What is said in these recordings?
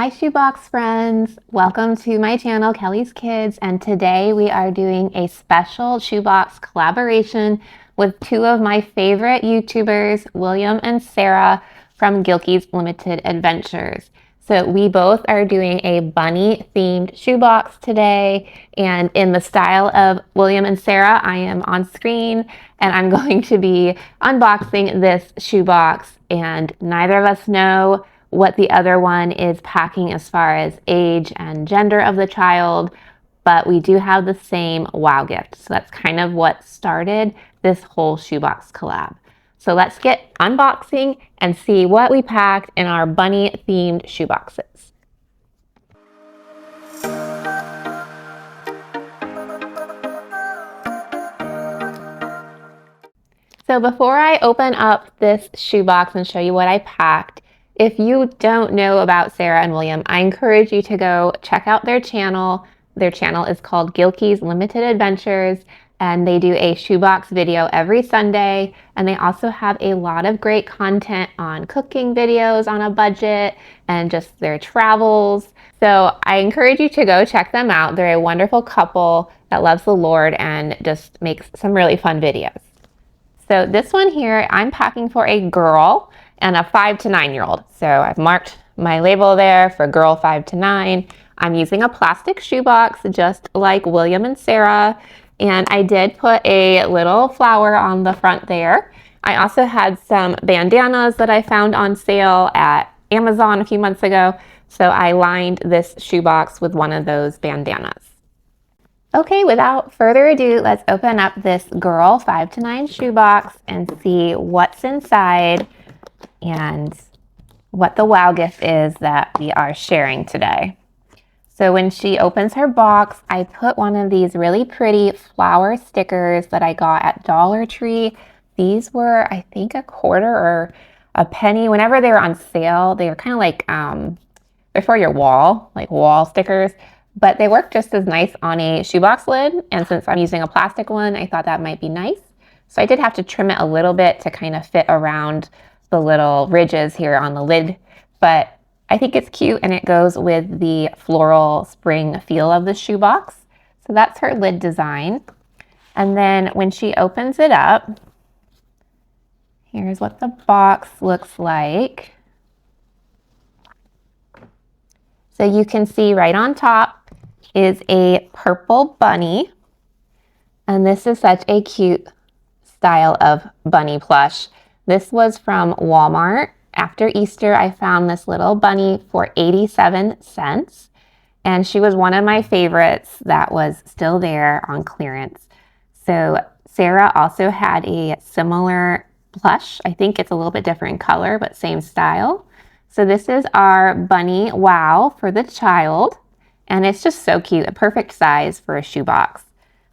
Hi Shoebox friends! Welcome to my channel, Kelly's Kids, and today we are doing a special Shoebox collaboration with two of my favorite YouTubers, William and Sarah from Guilkey's Limited Adventures. So we both are doing a bunny themed shoebox today, and in the style of William and Sarah, I am on screen and I'm going to be unboxing this shoebox, and neither of us know what the other one is packing as far as age and gender of the child, but we do have the same wow gift. So that's kind of what started this whole shoebox collab. So let's get unboxing and see what we packed in our bunny themed shoeboxes. So before I open up this shoebox and show you what I packed, if you don't know about Sarah and William, I encourage you to go check out their channel. Their channel is called Guilkey's Limited Adventures, and they do a shoebox video every Sunday. And they also have a lot of great content on cooking videos on a budget and just their travels. So I encourage you to go check them out. They're a wonderful couple that loves the Lord and just makes some really fun videos. So this one here, I'm packing for a girl and a 5 to 9-year-old. So I've marked my label there for girl 5 to 9. I'm using a plastic shoebox just like William and Sarah. And I did put a little flower on the front there. I also had some bandanas that I found on sale at Amazon a few months ago. So I lined this shoebox with one of those bandanas. Okay, without further ado, let's open up this girl 5 to 9 shoebox and see what's inside and what the wow gift is that we are sharing today. So when she opens her box, I put one of these really pretty flower stickers that I got at Dollar Tree. These were, I think, a quarter or a penny. Whenever they were on sale, they were kind of like, they're for your wall, like wall stickers, but they work just as nice on a shoebox lid. And since I'm using a plastic one, I thought that might be nice. So I did have to trim it a little bit to kind of fit around the little ridges here on the lid, but I think it's cute and it goes with the floral spring feel of the shoebox. So that's her lid design. And then when she opens it up, here's what the box looks like. So you can see right on top is a purple bunny. And this is such a cute style of bunny plush. This was from Walmart. After Easter, I found this little bunny for 87 cents. And she was one of my favorites that was still there on clearance. So Sarah also had a similar plush. I think it's a little bit different in color, but same style. So this is our bunny wow for the child. And it's just so cute, a perfect size for a shoebox.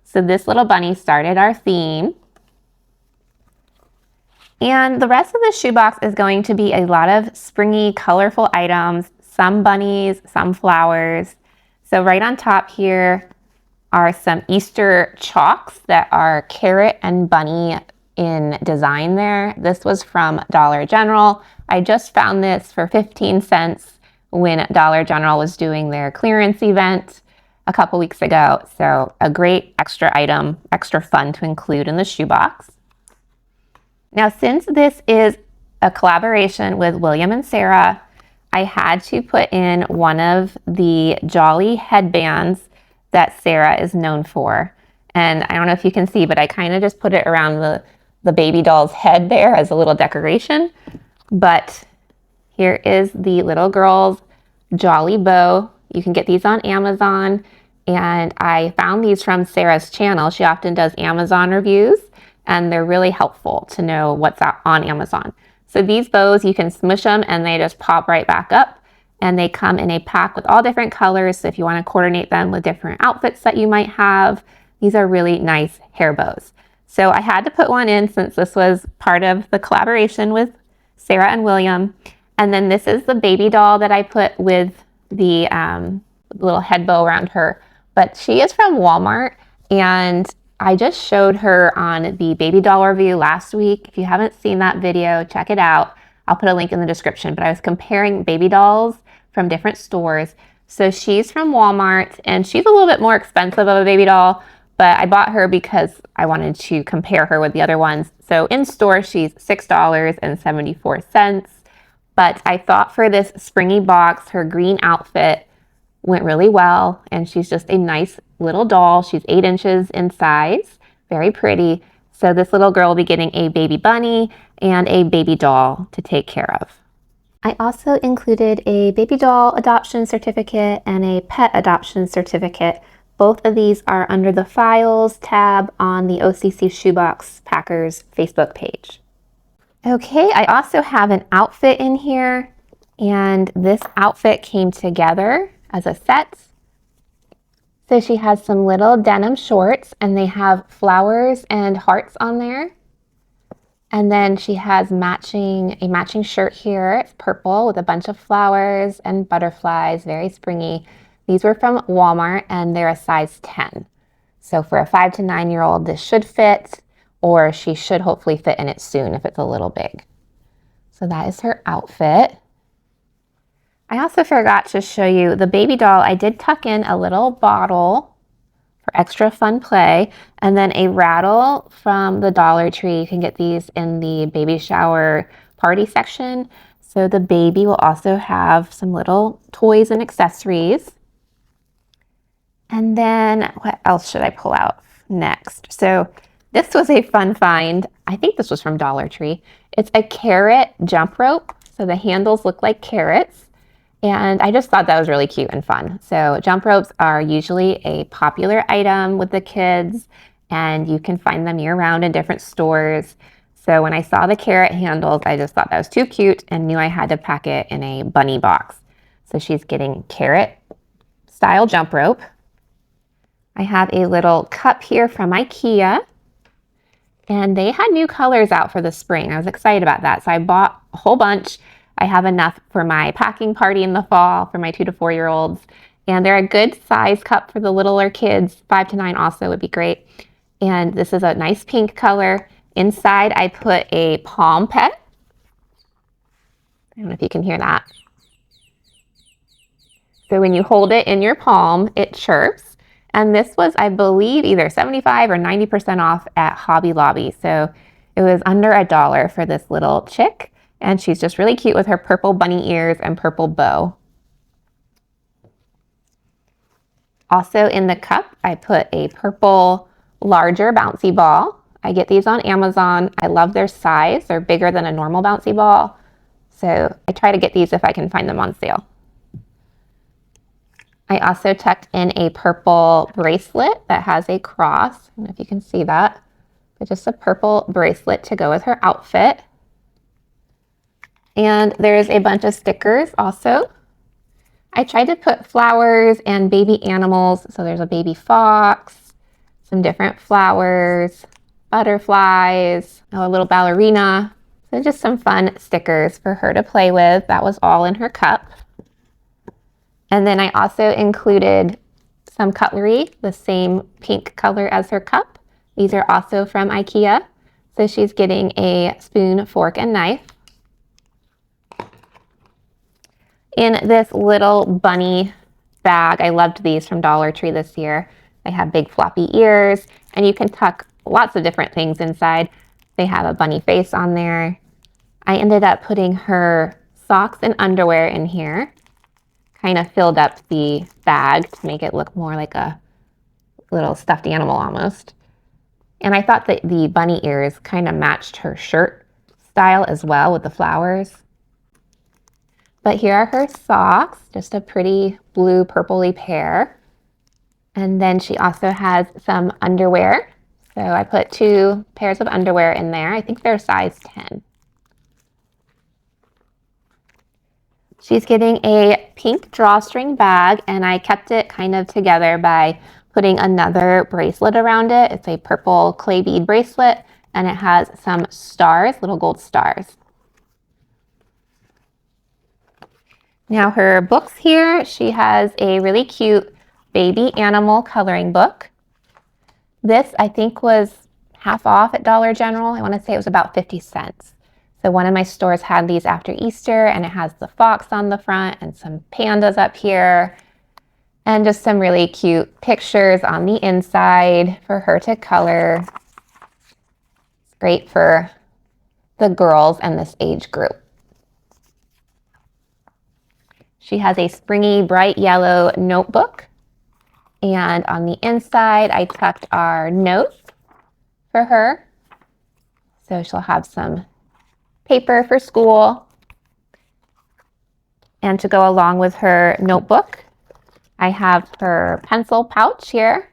So this little bunny started our theme. And the rest of the shoebox is going to be a lot of springy, colorful items, some bunnies, some flowers. So right on top here are some Easter chalks that are carrot and bunny in design there. This was from Dollar General. I just found this for 15 cents when Dollar General was doing their clearance event a couple weeks ago. So a great extra item, extra fun to include in the shoebox. Now, since this is a collaboration with William and Sarah, I had to put in one of the jolly headbands that Sarah is known for. And I don't know if you can see, but I kind of just put it around the baby doll's head there as a little decoration. But here is the little girl's jolly bow. You can get these on Amazon. And I found these from Sarah's channel. She often does Amazon reviews, and they're really helpful to know what's out on Amazon. So these bows, you can smush them and they just pop right back up, and they come in a pack with all different colors. So if you want to coordinate them with different outfits that you might have, these are really nice hair bows. So I had to put one in since this was part of the collaboration with Sarah and William. And then this is the baby doll that I put with the little head bow around her. But she is from Walmart, and I just showed her on the baby doll review last week. If you haven't seen that video, check it out. I'll put a link in the description, but I was comparing baby dolls from different stores. So she's from Walmart, and she's a little bit more expensive of a baby doll, but I bought her because I wanted to compare her with the other ones. So in store, she's $6.74. But I thought for this springy box, her green outfit went really well, and she's just a nice little doll. She's 8 inches in size, very pretty. So this little girl will be getting a baby bunny and a baby doll to take care of. I also included a baby doll adoption certificate and a pet adoption certificate. Both of these are under the Files tab on the OCC Shoebox Packers Facebook page. Okay, I also have an outfit in here, and this outfit came together as a set. So she has some little denim shorts, and they have flowers and hearts on there. And then she has a matching shirt here. It's purple with a bunch of flowers and butterflies, very springy. These were from Walmart, and they're a size 10. So for a 5 to 9-year-old, this should fit, or she should hopefully fit in it soon if it's a little big. So that is her outfit. I also forgot to show you the baby doll. I did tuck in a little bottle for extra fun play, and then a rattle from the Dollar Tree. You can get these in the baby shower party section. So the baby will also have some little toys and accessories. And then what else should I pull out next? So this was a fun find. I think this was from Dollar Tree. It's a carrot jump rope. So the handles look like carrots. And I just thought that was really cute and fun. So jump ropes are usually a popular item with the kids, and you can find them year-round in different stores. So when I saw the carrot handles, I just thought that was too cute and knew I had to pack it in a bunny box. So she's getting carrot style jump rope. I have a little cup here from IKEA, and they had new colors out for the spring. I was excited about that, so I bought a whole bunch. I have enough for my packing party in the fall for my 2 to 4-year-olds, and they're a good size cup for the littler kids. 5 to 9 also would be great. And this is a nice pink color. Inside, I put a palm pet. I don't know if you can hear that. So when you hold it in your palm, it chirps. And this was, I believe, either 75 or 90% off at Hobby Lobby. So it was under $1 for this little chick. And she's just really cute with her purple bunny ears and purple bow. Also in the cup, I put a purple, larger bouncy ball. I get these on Amazon. I love their size. They're bigger than a normal bouncy ball. So I try to get these if I can find them on sale. I also tucked in a purple bracelet that has a cross. I don't know if you can see that, but just a purple bracelet to go with her outfit. And there's a bunch of stickers also. I tried to put flowers and baby animals. So there's a baby fox, some different flowers, butterflies, a little ballerina. So just some fun stickers for her to play with. That was all in her cup. And then I also included some cutlery, the same pink color as her cup. These are also from IKEA. So she's getting a spoon, fork, and knife. In this little bunny bag, I loved these from Dollar Tree this year. They have big floppy ears, and you can tuck lots of different things inside. They have a bunny face on there. I ended up putting her socks and underwear in here. Kind of filled up the bag to make it look more like a little stuffed animal almost. And I thought that the bunny ears kind of matched her shirt style as well with the flowers. But here are her socks, just a pretty blue purpley pair. And then she also has some underwear. So I put 2 pairs of underwear in there. I think they're size 10. She's getting a pink drawstring bag, and I kept it kind of together by putting another bracelet around it. It's a purple clay bead bracelet, and it has some stars, little gold stars. Now her books here, she has a really cute baby animal coloring book. This I think was half off at Dollar General. I want to say it was about 50 cents. So one of my stores had these after Easter, and it has the fox on the front and some pandas up here and just some really cute pictures on the inside for her to color. It's great for the girls and this age group. She has a springy bright yellow notebook, and on the inside I tucked our notes for her. So she'll have some paper for school. And to go along with her notebook, I have her pencil pouch here,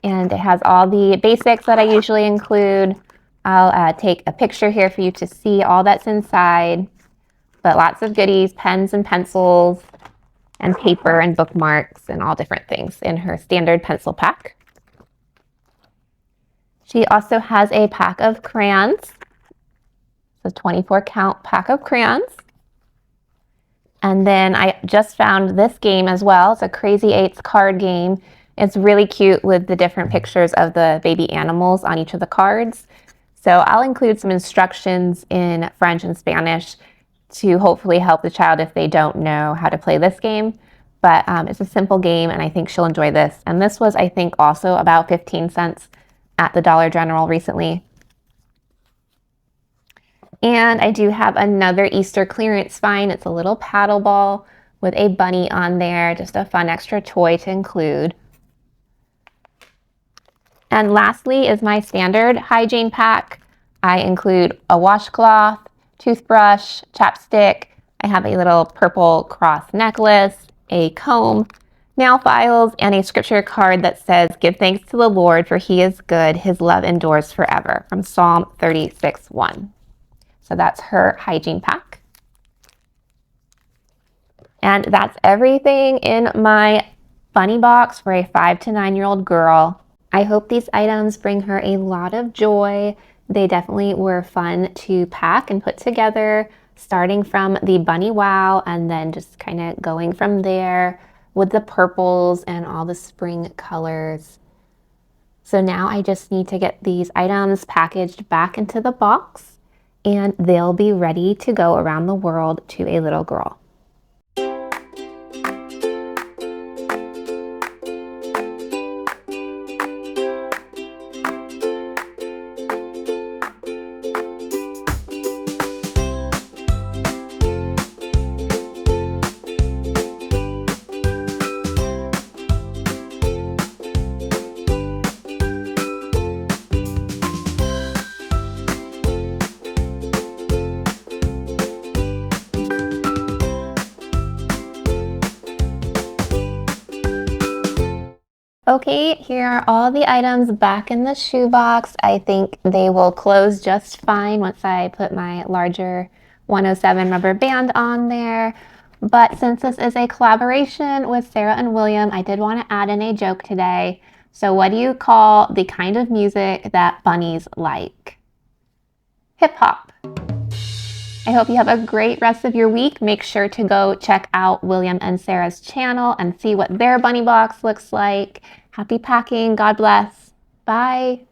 and it has all the basics that I usually include. I'll take a picture here for you to see all that's inside, but lots of goodies, pens and pencils and paper and bookmarks and all different things in her standard pencil pack. She also has a pack of crayons. It's a 24 count pack of crayons. And then I just found this game as well. It's a Crazy Eights card game. It's really cute with the different pictures of the baby animals on each of the cards. So I'll include some instructions in French and Spanish to hopefully help the child if they don't know how to play this game. But it's a simple game, and I think she'll enjoy this. And this was, I think, also about 15 cents at the Dollar General recently. And I do have another Easter clearance find. It's a little paddle ball with a bunny on there, just a fun extra toy to include. And lastly is my standard hygiene pack. I include a washcloth, toothbrush, chapstick. I have a little purple cross necklace, a comb, nail files, and a scripture card that says, "Give thanks to the Lord, for he is good. His love endures forever," from Psalm 36:1. So that's her hygiene pack. And that's everything in my bunny box for a 5 to 9-year-old girl. I hope these items bring her a lot of joy. They definitely were fun to pack and put together, starting from the bunny wow and then just kind of going from there with the purples and all the spring colors. So now I just need to get these items packaged back into the box, and they'll be ready to go around the world to a little girl. Okay, here are all the items back in the shoebox. I think they will close just fine once I put my larger 107 rubber band on there. But since this is a collaboration with Sarah and William, I did want to add in a joke today. So what do you call the kind of music that bunnies like? Hip hop. I hope you have a great rest of your week. Make sure to go check out William and Sarah's channel and see what their bunny box looks like. Happy packing. God bless. Bye.